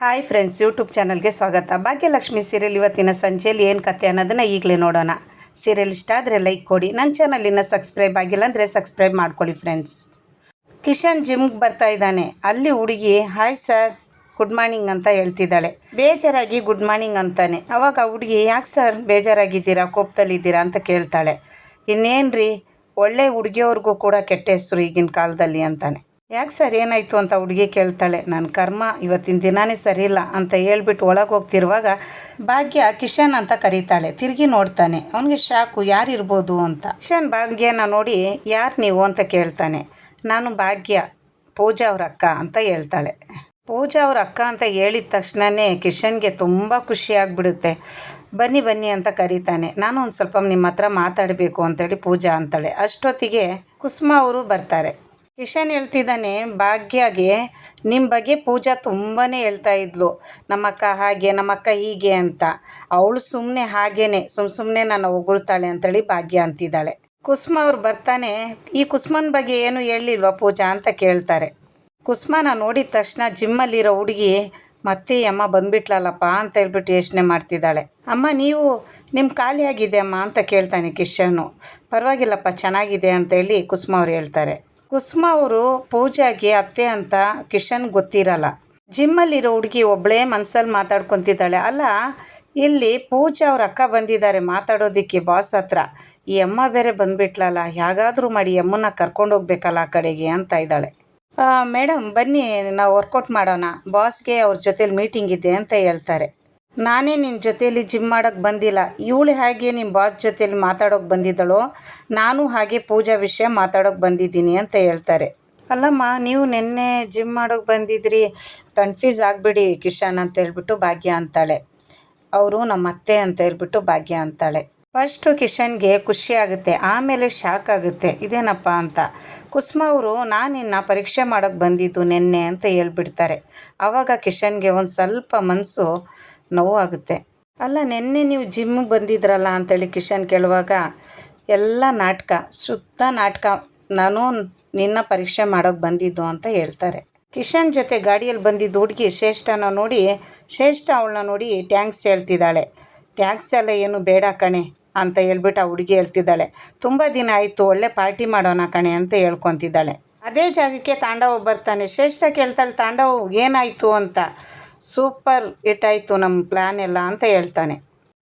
Hi friends, YouTube ಚಾನಲ್ಗೆ ಸ್ವಾಗತ. Bhagyalakshmi serial ಇವತ್ತಿನ ಸಂಜೆಯಲ್ಲಿ ಏನು ಕತೆ ಅನ್ನೋದನ್ನು ಈಗಲೇ ನೋಡೋಣ. ಸೀರಿಯಲ್ ಇಷ್ಟ ಆದರೆ ಲೈಕ್ ಕೊಡಿ. ನನ್ನ ಚಾನಲಿನ ಸಬ್ಸ್ಕ್ರೈಬ್ ಆಗಿಲ್ಲ ಅಂದರೆ ಸಬ್ಸ್ಕ್ರೈಬ್ ಮಾಡ್ಕೊಳ್ಳಿ ಫ್ರೆಂಡ್ಸ್. ಕಿಶನ್ ಜಿಮ್ಗೆ ಬರ್ತಾ ಇದ್ದಾನೆ. ಅಲ್ಲಿ ಹುಡುಗಿ ಹಾಯ್ ಸರ್, ಗುಡ್ ಮಾರ್ನಿಂಗ್ ಅಂತ ಹೇಳ್ತಿದ್ದಾಳೆ. ಬೇಜಾರಾಗಿ ಗುಡ್ ಮಾರ್ನಿಂಗ್ ಅಂತಾನೆ. ಅವಾಗ ಹುಡುಗಿ ಯಾಕೆ ಸರ್ ಬೇಜಾರಾಗಿದ್ದೀರಾ, ಕೋಪದಲ್ಲಿದ್ದೀರಾ ಅಂತ ಕೇಳ್ತಾಳೆ. ಇನ್ನೇನ್ರಿ, ಒಳ್ಳೆ ಹುಡುಗಿಯವ್ರಿಗೂ ಕೂಡ ಕೆಟ್ಟ ಹೆಸರು ಈಗಿನ ಕಾಲದಲ್ಲಿ ಅಂತಾನೆ. ಯಾಕೆ ಸರ್ ಏನಾಯಿತು ಅಂತ ಹುಡುಗಿ ಕೇಳ್ತಾಳೆ. ನನ್ನ ಕರ್ಮ ಇವತ್ತಿನ ದಿನಾನೇ ಸರಿಯಿಲ್ಲ ಅಂತ ಹೇಳ್ಬಿಟ್ಟು ಒಳಗೆ ಹೋಗ್ತಿರುವಾಗ ಭಾಗ್ಯ ಕಿಶನ್ ಅಂತ ಕರೀತಾಳೆ. ತಿರುಗಿ ನೋಡ್ತಾನೆ. ಅವನಿಗೆ ಶಾಕು, ಯಾರಿರ್ಬೋದು ಅಂತ. ಕಿಶನ್ ಭಾಗ್ಯನ ನೋಡಿ ಯಾರು ನೀವು ಅಂತ ಕೇಳ್ತಾನೆ. ನಾನು ಭಾಗ್ಯ, ಪೂಜಾ ಅವ್ರ ಅಕ್ಕ ಅಂತ ಹೇಳ್ತಾಳೆ. ಪೂಜಾ ಅವ್ರ ಅಕ್ಕ ಅಂತ ಹೇಳಿದ ತಕ್ಷಣವೇ ಕಿಶನ್ಗೆ ತುಂಬ ಖುಷಿಯಾಗಿಬಿಡುತ್ತೆ. ಬನ್ನಿ ಬನ್ನಿ ಅಂತ ಕರೀತಾನೆ. ನಾನು ಒಂದು ಸ್ವಲ್ಪ ನಿಮ್ಮ ಹತ್ರ ಮಾತಾಡಬೇಕು ಅಂತೇಳಿ ಪೂಜಾ ಅಂತಾಳೆ. ಅಷ್ಟೊತ್ತಿಗೆ ಕುಸುಮಾ ಅವರು ಬರ್ತಾರೆ. ಕಿಶನ್ ಹೇಳ್ತಿದ್ದಾನೆ ಭಾಗ್ಯಗೆ ನಿಮ್ಮ ಬಗ್ಗೆ ಪೂಜಾ ತುಂಬಾ ಹೇಳ್ತಾ ಇದ್ಲು, ನಮ್ಮಕ್ಕ ಹಾಗೆ ನಮ್ಮಕ್ಕ ಹೀಗೆ ಅಂತ. ಅವಳು ಸುಮ್ಮನೆ ಹಾಗೇನೆ ಸುಮ್ಮನೆ ನನ್ನ ಹೊಗಳ್ತಾಳೆ ಅಂತೇಳಿ ಭಾಗ್ಯ ಅಂತಿದ್ದಾಳೆ. ಕುಸುಮಾ ಅವ್ರು ಬರ್ತಾನೆ. ಈ ಕುಸುಮನ ಬಗ್ಗೆ ಏನು ಹೇಳಿಲ್ವ ಪೂಜಾ ಅಂತ ಕೇಳ್ತಾರೆ. ಕುಸುಮಾನ ನೋಡಿದ ತಕ್ಷಣ ಜಿಮ್ಮಲ್ಲಿರೋ ಹುಡುಗಿ ಮತ್ತೆ ಅಮ್ಮ ಬಂದುಬಿಟ್ಲಲ್ಲಪ್ಪ ಅಂತ ಹೇಳ್ಬಿಟ್ಟು ಯೋಚನೆ ಮಾಡ್ತಿದ್ದಾಳೆ. ಅಮ್ಮ ನೀವು ನಿಮ್ಮ ಖಾಲಿ ಆಗಿದೆ ಅಮ್ಮ ಅಂತ ಕೇಳ್ತಾನೆ ಕಿಶನ್ನು. ಪರವಾಗಿಲ್ಲಪ್ಪ, ಚೆನ್ನಾಗಿದೆ ಅಂತೇಳಿ ಕುಸುಮಾ ಅವ್ರು ಹೇಳ್ತಾರೆ. ಕುಸುಮಾ ಅವರು ಪೂಜಾಗೆ ಅತ್ತೆ ಅಂತ ಕಿಶನ್ ಗೊತ್ತಿರಲ್ಲ. ಜಿಮ್ಮಲ್ಲಿರೋ ಹುಡುಗಿ ಒಬ್ಬಳೇ ಮನಸ್ಸಲ್ಲಿ ಮಾತಾಡ್ಕೊತಿದ್ದಾಳೆ. ಅಲ್ಲ, ಇಲ್ಲಿ ಪೂಜಾ ಅವ್ರ ಅಕ್ಕ ಬಂದಿದ್ದಾರೆ ಮಾತಾಡೋದಕ್ಕೆ ಬಾಸ್ ಹತ್ರ. ಈ ಅಮ್ಮ ಬೇರೆ ಬಂದುಬಿಟ್ಲಲ್ಲ, ಹೇಗಾದರೂ ಮಾಡಿ ಅಮ್ಮನ್ನ ಕರ್ಕೊಂಡು ಹೋಗ್ಬೇಕಲ್ಲ ಆ ಕಡೆಗೆ ಅಂತ ಇದ್ದಾಳೆ. ಮೇಡಮ್ ಬನ್ನಿ, ನಾವು ವರ್ಕೌಟ್ ಮಾಡೋಣ, ಬಾಸ್ಗೆ ಅವ್ರ ಜೊತೇಲಿ ಮೀಟಿಂಗ್ ಇದೆ ಅಂತ ಹೇಳ್ತಾರೆ. ನಾನೇ ನಿನ್ನ ಜೊತೇಲಿ ಜಿಮ್ ಮಾಡೋಕ್ಕೆ ಬಂದಿಲ್ಲ, ಇವಳು ಹಾಗೆ ನಿಮ್ಮ ಬಾಸ್ ಜೊತೇಲಿ ಮಾತಾಡೋಕ್ಕೆ ಬಂದಿದ್ದಳು, ನಾನು ಹಾಗೆ ಪೂಜಾ ವಿಷಯ ಮಾತಾಡೋಕ್ಕೆ ಬಂದಿದ್ದೀನಿ ಅಂತ ಹೇಳ್ತಾರೆ. ಅಲ್ಲಮ್ಮ, ನೀವು ನಿನ್ನೆ ಜಿಮ್ ಮಾಡೋಕ್ಕೆ ಬಂದಿದ್ರಿ, ಕನ್ಫ್ಯೂಸ್ ಆಗಿಬಿಡಿ ಕಿಶನ್ ಅಂತ ಹೇಳ್ಬಿಟ್ಟು ಭಾಗ್ಯ ಅಂತಾಳೆ. ಅವರು ನಮ್ಮ ಅತ್ತೆ ಅಂತ ಹೇಳ್ಬಿಟ್ಟು ಭಾಗ್ಯ ಅಂತಾಳೆ. ಫಸ್ಟು ಕಿಶನ್ಗೆ ಖುಷಿ ಆಗುತ್ತೆ, ಆಮೇಲೆ ಶಾಕ್ ಆಗುತ್ತೆ, ಇದೇನಪ್ಪ ಅಂತ. ಕುಸುಮಾ ಅವರು ನಾನಿನ್ನ ಪರೀಕ್ಷೆ ಮಾಡೋಕ್ಕೆ ಬಂದಿದ್ದು ನಿನ್ನೆ ಅಂತ ಹೇಳ್ಬಿಡ್ತಾರೆ. ಆವಾಗ ಕಿಶನ್ಗೆ ಒಂದು ಸ್ವಲ್ಪ ಮನಸ್ಸು ನೋವಾಗುತ್ತೆ. ಅಲ್ಲ, ನಿನ್ನೆ ನೀವು ಜಿಮ್ಮಿಗೆ ಬಂದಿದ್ರಲ್ಲ ಅಂತೇಳಿ ಕಿಶನ್ ಕೇಳುವಾಗ, ಎಲ್ಲ ನಾಟಕ, ಶುದ್ಧ ನಾಟಕ, ನಾನು ನಿನ್ನ ಪರೀಕ್ಷೆ ಮಾಡೋಕ್ಕೆ ಬಂದಿದ್ದು ಅಂತ ಹೇಳ್ತಾರೆ. ಕಿಶನ್ ಜೊತೆ ಗಾಡಿಯಲ್ಲಿ ಬಂದಿದ್ದು ಹುಡುಗಿ ಶ್ರೇಷ್ಠನ ನೋಡಿ, ಶ್ರೇಷ್ಠ ಅವಳನ್ನ ನೋಡಿ ಟ್ಯಾಂಕ್ಸ್ ಹೇಳ್ತಿದ್ದಾಳೆ. ಟ್ಯಾಂಕ್ಸ್ ಎಲ್ಲ ಏನು ಬೇಡ ಕಣೆ ಅಂತ ಹೇಳ್ಬಿಟ್ಟು ಆ ಹುಡುಗಿ ಹೇಳ್ತಿದ್ದಾಳೆ. ತುಂಬ ದಿನ ಆಯಿತು, ಒಳ್ಳೆ ಪಾರ್ಟಿ ಮಾಡೋಣ ಕಣೆ ಅಂತ ಹೇಳ್ಕೊತಿದ್ದಾಳೆ. ಅದೇ ಜಾಗಕ್ಕೆ ತಾಂಡವ್ ಬರ್ತಾನೆ. ಶ್ರೇಷ್ಠ ಕೇಳ್ತಾಳೆ, ತಾಂಡವ್ ಏನಾಯಿತು ಅಂತ. ಸೂಪರ್ ಹಿಟ್ ಆಯಿತು ನಮ್ಮ ಪ್ಲ್ಯಾನ್ ಎಲ್ಲ ಅಂತ ಹೇಳ್ತಾನೆ.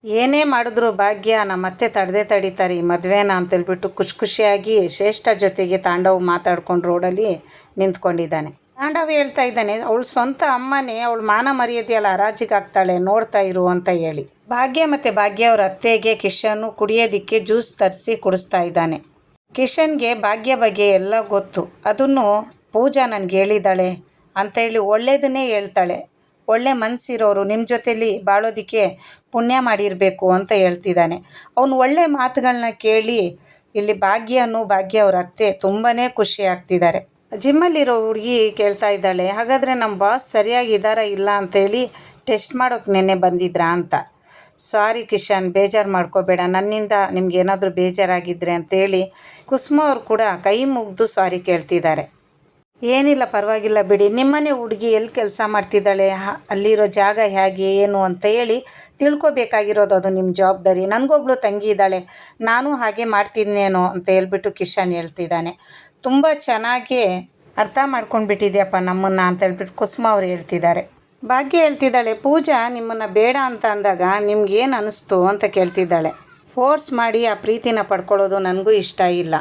ಏನೇ ಮಾಡಿದ್ರು ಭಾಗ್ಯ ನಮ್ಮ ಅತ್ತೆ ತಡೀತಾರೆ ಈ ಮದುವೆನ ಅಂತೇಳ್ಬಿಟ್ಟು ಖುಷಿಯಾಗಿ ಶ್ರೇಷ್ಠ ಜೊತೆಗೆ ತಾಂಡವ್ ಮಾತಾಡ್ಕೊಂಡು ರೋಡಲ್ಲಿ ನಿಂತ್ಕೊಂಡಿದ್ದಾನೆ. ತಾಂಡವ್ ಹೇಳ್ತಾ ಇದ್ದಾನೆ, ಅವಳು ಸ್ವಂತ ಅಮ್ಮನೇ ಅವಳು ಮಾನ ಮರ್ಯಾದೆಯಲ್ಲ ಹರಾಜಿಗೆ ಹಾಕ್ತಾಳೆ, ನೋಡ್ತಾ ಇರು ಅಂತ ಹೇಳಿ. ಭಾಗ್ಯ ಮತ್ತು ಭಾಗ್ಯ ಅವ್ರ ಅತ್ತೆಗೆ ಕಿಶನ್ನು ಕುಡಿಯೋದಕ್ಕೆ ಜ್ಯೂಸ್ ತರಿಸಿ ಕುಡಿಸ್ತಾ ಇದ್ದಾನೆ. ಕಿಶನ್ಗೆ ಭಾಗ್ಯ ಬಗ್ಗೆ ಎಲ್ಲ ಗೊತ್ತು, ಅದನ್ನು ಪೂಜಾ ನನಗೆ ಹೇಳಿದ್ದಾಳೆ ಅಂತೇಳಿ ಒಳ್ಳೆಯದನ್ನೇ ಹೇಳ್ತಾಳೆ. ಒಳ್ಳೆ ಮನಸ್ಸಿರೋರು ನಿಮ್ಮ ಜೊತೇಲಿ ಬಾಳೋದಕ್ಕೆ ಪುಣ್ಯ ಮಾಡಿರಬೇಕು ಅಂತ ಹೇಳ್ತಿದ್ದಾನೆ. ಅವನು ಒಳ್ಳೆ ಮಾತುಗಳನ್ನ ಕೇಳಿ ಇಲ್ಲಿ ಭಾಗ್ಯ ಅವ್ರ ಅತ್ತೆ ತುಂಬಾ ಖುಷಿ ಆಗ್ತಿದ್ದಾರೆ. ಜಿಮ್ಮಲ್ಲಿರೋ ಹುಡುಗಿ ಕೇಳ್ತಾ ಇದ್ದಾಳೆ, ಹಾಗಾದರೆ ನಮ್ಮ ಬಾಸ್ ಸರಿಯಾಗಿದ್ದಾರಾ ಇಲ್ಲ ಅಂತೇಳಿ ಟೆಸ್ಟ್ ಮಾಡೋಕ್ಕೆ ನೆನ್ನೆ ಬಂದಿದ್ರಾ ಅಂತ. ಸಾರಿ ಕಿಶನ್, ಬೇಜಾರು ಮಾಡ್ಕೋಬೇಡ, ನನ್ನಿಂದ ನಿಮ್ಗೇನಾದರೂ ಬೇಜಾರಾಗಿದ್ದರೆ ಅಂತೇಳಿ ಕುಸುಮಾ ಅವ್ರು ಕೂಡ ಕೈ ಮುಗಿದು ಸಾರಿ ಕೇಳ್ತಿದ್ದಾರೆ. ಏನಿಲ್ಲ, ಪರವಾಗಿಲ್ಲ ಬಿಡಿ, ನಿಮ್ಮನೆ ಹುಡುಗಿ ಎಲ್ಲಿ ಕೆಲಸ ಮಾಡ್ತಿದ್ದಾಳೆ, ಅಲ್ಲಿರೋ ಜಾಗ ಹೇಗೆ ಏನು ಅಂತ ಹೇಳಿ ತಿಳ್ಕೊಬೇಕಾಗಿರೋದು, ಅದು ನಿಮ್ಮ ಜವಾಬ್ದಾರಿ. ನನಗೊಬ್ಳು ತಂಗಿ ಇದ್ದಾಳೆ, ನಾನು ಹಾಗೆ ಮಾಡ್ತಿದ್ನೇನೋ ಅಂತ ಹೇಳ್ಬಿಟ್ಟು ಕಿಶನ್ ಹೇಳ್ತಿದ್ದಾನೆ. ತುಂಬ ಚೆನ್ನಾಗಿ ಅರ್ಥ ಮಾಡ್ಕೊಂಡ್ಬಿಟ್ಟಿದ್ಯಪ್ಪ ನಮ್ಮನ್ನು ಅಂತ ಹೇಳ್ಬಿಟ್ಟು ಕುಸುಮಾ ಅವ್ರು ಹೇಳ್ತಿದ್ದಾರೆ. ಭಾಗ್ಯ ಹೇಳ್ತಿದ್ದಾಳೆ, ಪೂಜಾ ನಿಮ್ಮನ್ನು ಬೇಡ ಅಂತ ಅಂದಾಗ ನಿಮ್ಗೇನು ಅನ್ನಿಸ್ತು ಅಂತ ಕೇಳ್ತಿದ್ದಾಳೆ. ಫೋರ್ಸ್ ಮಾಡಿ ಆ ಪ್ರೀತಿನ ಪಡ್ಕೊಳ್ಳೋದು ನನಗೂ ಇಷ್ಟ ಇಲ್ಲ,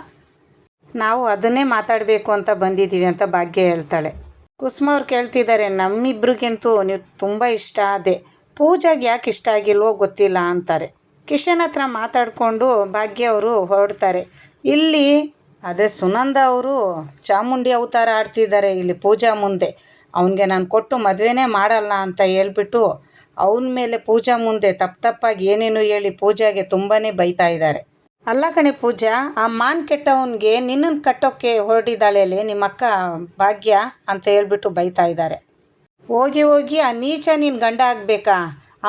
ನಾವು ಅದನ್ನೇ ಮಾತಾಡಬೇಕು ಅಂತ ಬಂದಿದ್ದೀವಿ ಅಂತ ಭಾಗ್ಯ ಹೇಳ್ತಾಳೆ. ಕುಸುಮಾ ಅವ್ರು ಕೇಳ್ತಿದ್ದಾರೆ, ನಮ್ಮಿಬ್ರಿಗಂತೂ ನೀವು ತುಂಬ ಇಷ್ಟ ಆದೆ, ಪೂಜಾಗೆ ಯಾಕೆ ಇಷ್ಟ ಆಗಿಲ್ವೋ ಗೊತ್ತಿಲ್ಲ ಅಂತಾರೆ. ಕಿಶನ್ ಹತ್ರ ಮಾತಾಡಿಕೊಂಡು ಭಾಗ್ಯ ಅವರು ಹೊರಡ್ತಾರೆ. ಇಲ್ಲಿ ಅದೇ ಸುನಂದ ಅವರು ಚಾಮುಂಡಿ ಅವತಾರ ಆಡ್ತಿದ್ದಾರೆ ಇಲ್ಲಿ ಪೂಜಾ ಮುಂದೆ. ಅವನಿಗೆ ನಾನು ಕೊಟ್ಟು ಮದುವೆನೇ ಮಾಡಲ್ಲ ಅಂತ ಹೇಳ್ಬಿಟ್ಟು ಅವನ ಮೇಲೆ ಪೂಜಾ ಮುಂದೆ ತಪ್ಪಾಗಿ ಏನೇನು ಹೇಳಿ ಪೂಜಾಗೆ ತುಂಬಾ ಬೈತಾ ಇದ್ದಾರೆ. ಅಲ್ಲ ಕಣೆ ಪೂಜಾ, ಆ ಮಾನ್ ಕೆಟ್ಟವನಿಗೆ ನಿನ್ನನ್ನು ಕಟ್ಟೋಕ್ಕೆ ಹೊರಟಿದ್ದಾಳೆ ನಿಮ್ಮ ಅಕ್ಕ ಭಾಗ್ಯ ಅಂತ ಹೇಳ್ಬಿಟ್ಟು ಬೈತಾ ಇದ್ದಾರೆ. ಹೋಗಿ ಆ ನೀಚ ನೀನು ಗಂಡ ಆಗಬೇಕಾ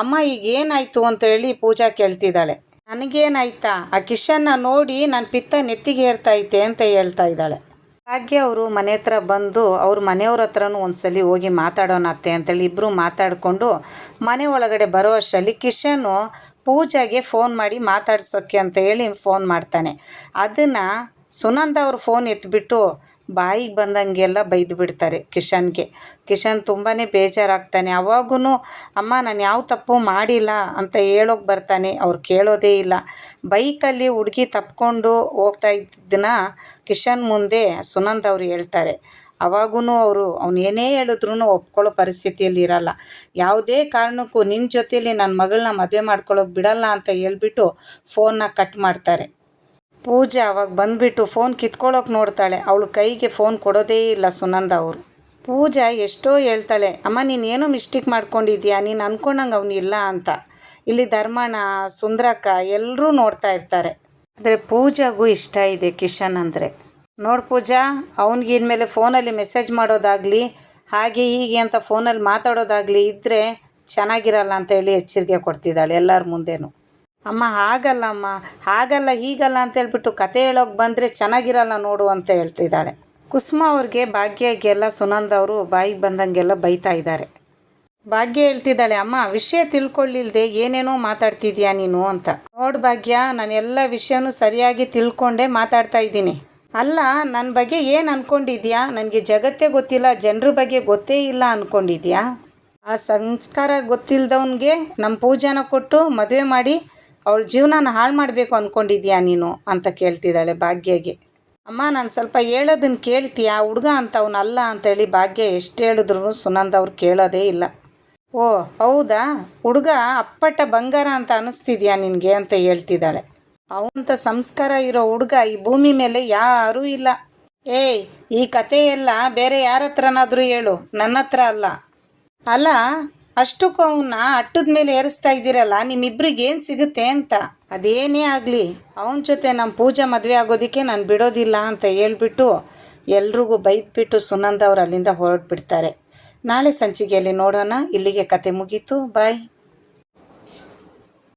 ಅಮ್ಮ, ಈಗ ಏನಾಯಿತು ಅಂತ ಹೇಳಿ ಪೂಜಾ ಕೇಳ್ತಿದ್ದಾಳೆ. ನನಗೇನಾಯ್ತಾ, ಆ ಕಿಶನ್ನ ನೋಡಿ ನನ್ನ ಪಿತ್ತ ನೆತ್ತಿಗೆ ಏರ್ತೈತೆ ಅಂತ ಹೇಳ್ತಾ ಇದ್ದಾಳೆ. ಭಾಗ್ಯ ಅವರು ಮನೆ ಹತ್ರ ಬಂದು ಅವ್ರ ಮನೆಯವ್ರ ಹತ್ರನೂ ಒಂದ್ಸಲಿ ಹೋಗಿ ಮಾತಾಡೋಣ ಅತ್ತೆ ಅಂತೇಳಿ ಇಬ್ಬರು ಮಾತಾಡಿಕೊಂಡು ಮನೆ ಒಳಗಡೆ ಬರೋ ಅಷ್ಟರಲ್ಲಿ ಕಿಶನು ಪೂಜಾಗೆ ಫೋನ್ ಮಾಡಿ ಮಾತಾಡ್ಸೋಕ್ಕೆ ಅಂತ ಹೇಳಿ ಫೋನ್ ಮಾಡ್ತಾನೆ. ಅದನ್ನು ಸುನಂದ ಅವ್ರ ಫೋನ್ ಎತ್ಬಿಟ್ಟು ಬಾಯಿಗೆ ಬಂದಂಗೆಲ್ಲ ಬೈದು ಬಿಡ್ತಾರೆ ಕಿಶನ್ಗೆ. ಕಿಶನ್ ತುಂಬಾ ಬೇಜಾರಾಗ್ತಾನೆ. ಅವಾಗೂ ಅಮ್ಮ ನಾನು ಯಾವ ತಪ್ಪು ಮಾಡಿಲ್ಲ ಅಂತ ಹೇಳೋಕೆ ಬರ್ತಾನೆ. ಅವ್ರು ಕೇಳೋದೇ ಇಲ್ಲ. ಬೈಕಲ್ಲಿ ಹುಡುಗಿ ತಪ್ಕೊಂಡು ಹೋಗ್ತಾ ಇದ್ದನ್ನ ಕಿಶನ್ ಮುಂದೆ ಸುನಂದ ಅವರು ಹೇಳ್ತಾರೆ. ಅವಾಗೂ ಅವ್ನು ಏನೇ ಹೇಳಿದ್ರೂ ಒಪ್ಕೊಳ್ಳೋ ಪರಿಸ್ಥಿತಿಯಲ್ಲಿ ಇರಲ್ಲ. ಯಾವುದೇ ಕಾರಣಕ್ಕೂ ನಿನ್ನ ಜೊತೆಯಲ್ಲಿ ನನ್ನ ಮಗಳನ್ನ ಮದುವೆ ಮಾಡ್ಕೊಳ್ಳೋಕೆ ಬಿಡಲ್ಲ ಅಂತ ಹೇಳ್ಬಿಟ್ಟು ಫೋನ್ನ ಕಟ್ ಮಾಡ್ತಾರೆ. ಪೂಜಾ ಅವಾಗ ಬಂದುಬಿಟ್ಟು ಫೋನ್ ಕಿತ್ಕೊಳ್ಳೋಕೆ ನೋಡ್ತಾಳೆ. ಅವಳು ಕೈಗೆ ಫೋನ್ ಕೊಡೋದೇ ಇಲ್ಲ ಸುನಂದ ಅವರು. ಪೂಜಾ ಎಷ್ಟೋ ಹೇಳ್ತಾಳೆ, ಅಮ್ಮ ನೀನೇನೋ ಮಿಸ್ಟೇಕ್ ಮಾಡ್ಕೊಂಡಿದ್ಯಾ, ನೀನು ಅಂದ್ಕೊಂಡಂಗೆ ಅವನಿಲ್ಲ ಅಂತ. ಇಲ್ಲಿ ಧರ್ಮಣ್ಣ, ಸುಂದ್ರಕ್ಕ ಎಲ್ಲರೂ ನೋಡ್ತಾ ಇರ್ತಾರೆ. ಆದರೆ ಪೂಜಾಗೂ ಇಷ್ಟ ಇದೆ ಕಿಶನ್ ಅಂದರೆ. ನೋಡು ಪೂಜಾ, ಅವನಿಗೆ ಇನ್ಮೇಲೆ ಫೋನಲ್ಲಿ ಮೆಸೇಜ್ ಮಾಡೋದಾಗಲಿ ಹಾಗೆ ಹೀಗೆ ಅಂತ ಫೋನಲ್ಲಿ ಮಾತಾಡೋದಾಗಲಿ ಇದ್ದರೆ ಚೆನ್ನಾಗಿರಲ್ಲ ಅಂತ ಹೇಳಿ ಎಚ್ಚರಿಕೆ ಕೊಡ್ತಿದ್ದಾಳೆ ಎಲ್ಲರ ಮುಂದೆನೂ. ಅಮ್ಮ ಹಾಗಲ್ಲ ಹೀಗಲ್ಲ ಅಂತ ಹೇಳ್ಬಿಟ್ಟು ಕತೆ ಹೇಳೋಕೆ ಬಂದರೆ ಚೆನ್ನಾಗಿರಲ್ಲ ನೋಡು ಅಂತ ಹೇಳ್ತಿದ್ದಾಳೆ. ಕುಸುಮ ಅವ್ರಿಗೆ ಭಾಗ್ಯಗೆಲ್ಲ ಸುನಂದ ಅವರು ಬಾಯಿಗೆ ಬಂದಂಗೆಲ್ಲ ಬೈತಾ ಇದ್ದಾರೆ. ಭಾಗ್ಯ ಹೇಳ್ತಿದ್ದಾಳೆ, ಅಮ್ಮ ವಿಷಯ ತಿಳ್ಕೊಳ್ಳಿಲ್ದೆ ಏನೇನೋ ಮಾತಾಡ್ತಿದ್ಯಾ ನೀನು ಅಂತ. ನೋಡು ಭಾಗ್ಯ, ನಾನು ಎಲ್ಲ ವಿಷಯನೂ ಸರಿಯಾಗಿ ತಿಳ್ಕೊಂಡೇ ಮಾತಾಡ್ತಾ ಇದ್ದೀನಿ. ಅಲ್ಲ, ನನ್ನ ಬಗ್ಗೆ ಏನು ಅಂದ್ಕೊಂಡಿದ್ಯಾ? ನನಗೆ ಜಗತ್ತೇ ಗೊತ್ತಿಲ್ಲ, ಜನರ ಬಗ್ಗೆ ಗೊತ್ತೇ ಇಲ್ಲ ಅಂದ್ಕೊಂಡಿದ್ಯಾ? ಆ ಸಂಸ್ಕಾರ ಗೊತ್ತಿಲ್ಲದವನಿಗೆ ನಮ್ಮ ಪೂಜಾನ ಕೊಟ್ಟು ಮದುವೆ ಮಾಡಿ ಅವಳ ಜೀವನನ ಹಾಳು ಮಾಡಬೇಕು ಅಂದ್ಕೊಂಡಿದ್ಯಾ ನೀನು ಅಂತ ಕೇಳ್ತಿದ್ದಾಳೆ ಭಾಗ್ಯಗೆ. ಅಮ್ಮ ನಾನು ಸ್ವಲ್ಪ ಹೇಳೋದನ್ನು ಕೇಳ್ತೀಯಾ? ಹುಡುಗ ಅಂತವನಲ್ಲ ಅಂತೇಳಿ ಭಾಗ್ಯ ಎಷ್ಟು ಹೇಳಿದ್ರು ಸುನಂದ ಅವ್ರು ಕೇಳೋದೇ ಇಲ್ಲ. ಓ ಹೌದಾ, ಹುಡುಗ ಅಪ್ಪಟ ಬಂಗಾರ ಅಂತ ಅನ್ನಿಸ್ತಿದ್ಯಾ ನಿನಗೆ ಅಂತ ಹೇಳ್ತಿದ್ದಾಳೆ. ಅವಂಥ ಸಂಸ್ಕಾರ ಇರೋ ಹುಡುಗ ಈ ಭೂಮಿ ಮೇಲೆ ಯಾರೂ ಇಲ್ಲ. ಏಯ್, ಈ ಕತೆ ಎಲ್ಲ ಬೇರೆ ಯಾರ ಹತ್ರನಾದರೂ ಹೇಳು, ನನ್ನ ಹತ್ರ ಅಲ್ಲ. ಅಲ್ಲ, ಅಷ್ಟಕ್ಕೂ ಅವನ್ನ ಅಟ್ಟದ ಮೇಲೆ ಏರಿಸ್ತಾ ಇದ್ದೀರಲ್ಲ, ನಿಮ್ಮಿಬ್ರಿಗೆ ಏನು ಸಿಗುತ್ತೆ ಅಂತ. ಅದೇನೇ ಆಗಲಿ ಅವನ ಜೊತೆ ನಮ್ಮ ಪೂಜಾ ಮದುವೆ ಆಗೋದಕ್ಕೆ ನಾನು ಬಿಡೋದಿಲ್ಲ ಅಂತ ಹೇಳ್ಬಿಟ್ಟು ಎಲ್ರಿಗೂ ಬೈದ್ಬಿಟ್ಟು ಸುನಂದ ಅವ್ರು ಅಲ್ಲಿಂದ ಹೊರಟ್ಬಿಡ್ತಾರೆ. ನಾಳೆ ಸಂಚಿಕೆಯಲ್ಲಿ ನೋಡೋಣ. ಇಲ್ಲಿಗೆ ಕತೆ ಮುಗೀತು. ಬಾಯ್.